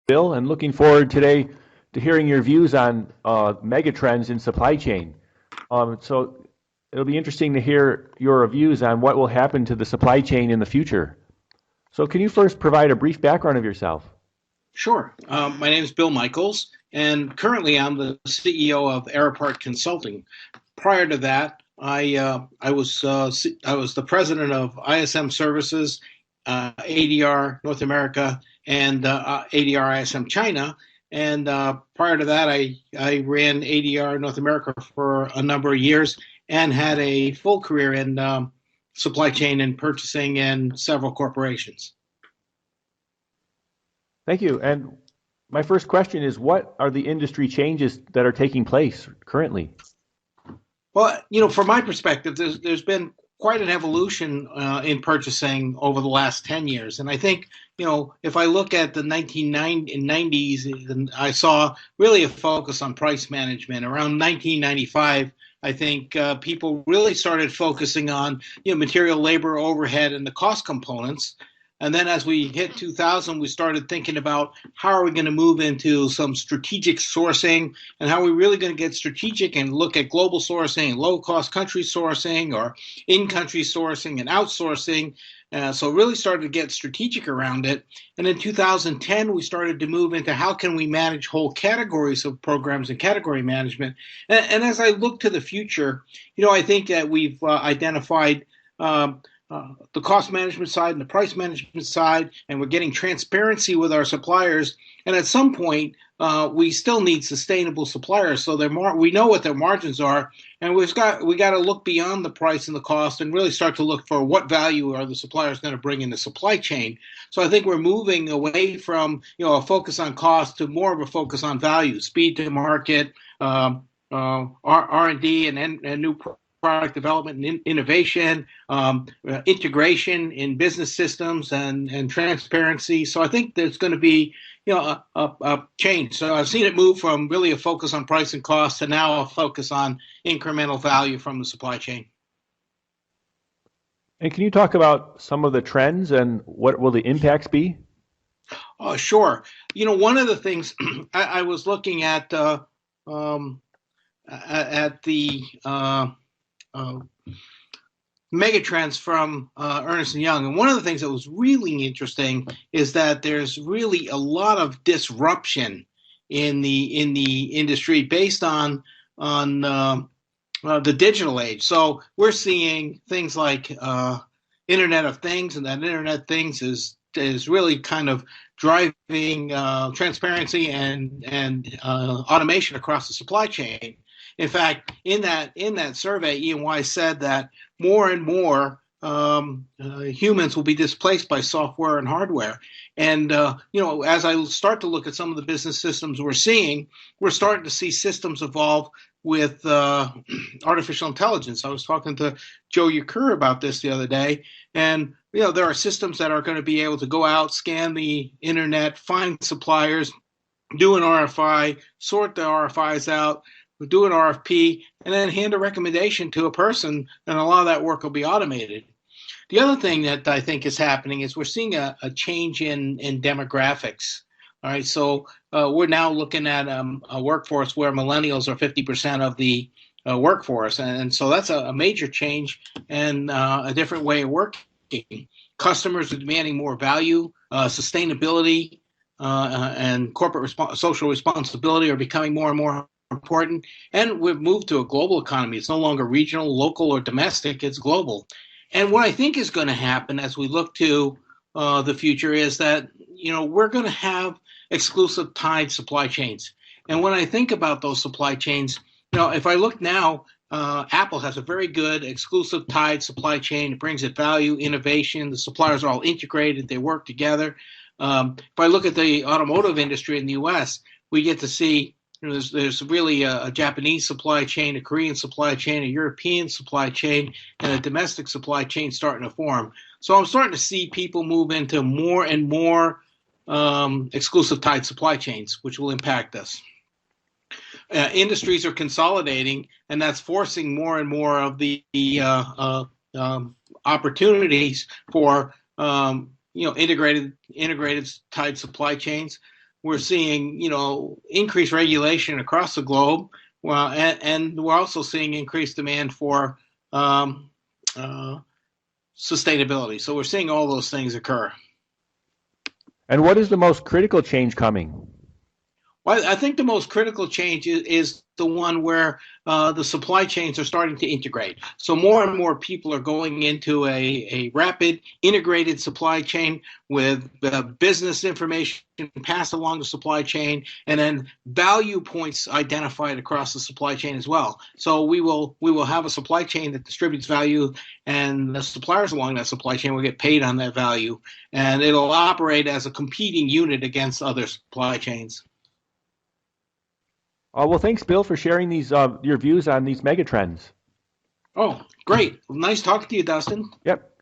Bill, and looking forward today to hearing your views on megatrends in supply chain. So it'll be interesting to hear your views on what will happen to the supply chain in the future. So can you first provide a brief background of yourself? Sure. My name is Bill Michels, and currently I'm the CEO of Airpark Consulting. Prior to that, I was the president of ISM Services, ADR North America, and ADRSM China. And prior to that, I ran ADR North America for a number of years and had a full career in supply chain and purchasing in several corporations. Thank you. And my first question is, what are the industry changes that are taking place currently? Well, from my perspective, there's been quite an evolution in purchasing over the last 10 years. And I think, if I look at the 1990s, I saw really a focus on price management. Around 1995, I think people really started focusing on, material, labor, overhead, and the cost components. And then as we hit 2000, we started thinking about how are we going to move into some strategic sourcing and how are we really going to get strategic and look at global sourcing, low-cost country sourcing or in-country sourcing and outsourcing. So really started to get strategic around it. And in 2010, we started to move into how can we manage whole categories of programs and category management. And as I look to the future, I think that we've identified the cost management side and the price management side, and we're getting transparency with our suppliers. And at some point, we still need sustainable suppliers, so we know what their margins are, and we got to look beyond the price and the cost and really start to look for what value are the suppliers going to bring in the supply chain. So I think we're moving away from a focus on cost to more of a focus on value, speed to market, R&D, and new product development and innovation, integration in business systems and transparency. So I think there's going to be a change. So I've seen it move from really a focus on price and cost to now a focus on incremental value from the supply chain. And can you talk about some of the trends and what will the impacts be? Sure. One of the things I was looking at the Megatrends from Ernst & Young. And one of the things that was really interesting is that there's really a lot of disruption in the industry based on the digital age. So we're seeing things like Internet of Things, and that Internet of Things is really kind of driving transparency and automation across the supply chain. In fact, in that survey, E&Y said that more and more humans will be displaced by software and hardware. And as I start to look at some of the business systems we're starting to see systems evolve with artificial intelligence. I was talking to Joe Yakur about this the other day, and there are systems that are going to be able to go out, scan the internet, find suppliers, do an RFI, sort the RFIs out, do an RFP, and then hand a recommendation to a person, and a lot of that work will be automated. The other thing that I think is happening is we're seeing a change in demographics. All right, so we're now looking at a workforce where millennials are 50% of the workforce, and so that's a major change and a different way of working. Customers are demanding more value, sustainability, and corporate social responsibility are becoming more and more important, and we've moved to a global economy. It's no longer regional, local, or domestic, it's global. And what I think is going to happen as we look to the future is that, we're going to have exclusive tied supply chains. And when I think about those supply chains, if I look now, Apple has a very good exclusive tied supply chain. It brings it value, innovation. The suppliers are all integrated. They work together. If I look at the automotive industry in the U.S., we get to see there's really a Japanese supply chain, a Korean supply chain, a European supply chain, and a domestic supply chain starting to form. So I'm starting to see people move into more and more exclusive tied supply chains, which will impact us. Industries are consolidating, and that's forcing more and more of the opportunities for integrated tied supply chains. we're seeing, increased regulation across the globe. Well, and we're also seeing increased demand for um, uh, sustainability. So we're seeing all those things occur. And what is the most critical change coming? Well, I think the most critical change is the one where the supply chains are starting to integrate. So more and more people are going into a rapid integrated supply chain with business information passed along the supply chain, and then value points identified across the supply chain as well. So we will have a supply chain that distributes value, and the suppliers along that supply chain will get paid on that value, and it'll operate as a competing unit against other supply chains. Well, thanks, Bill, for sharing these your views on these megatrends. Oh, great. Nice talking to you, Dustin. Yep.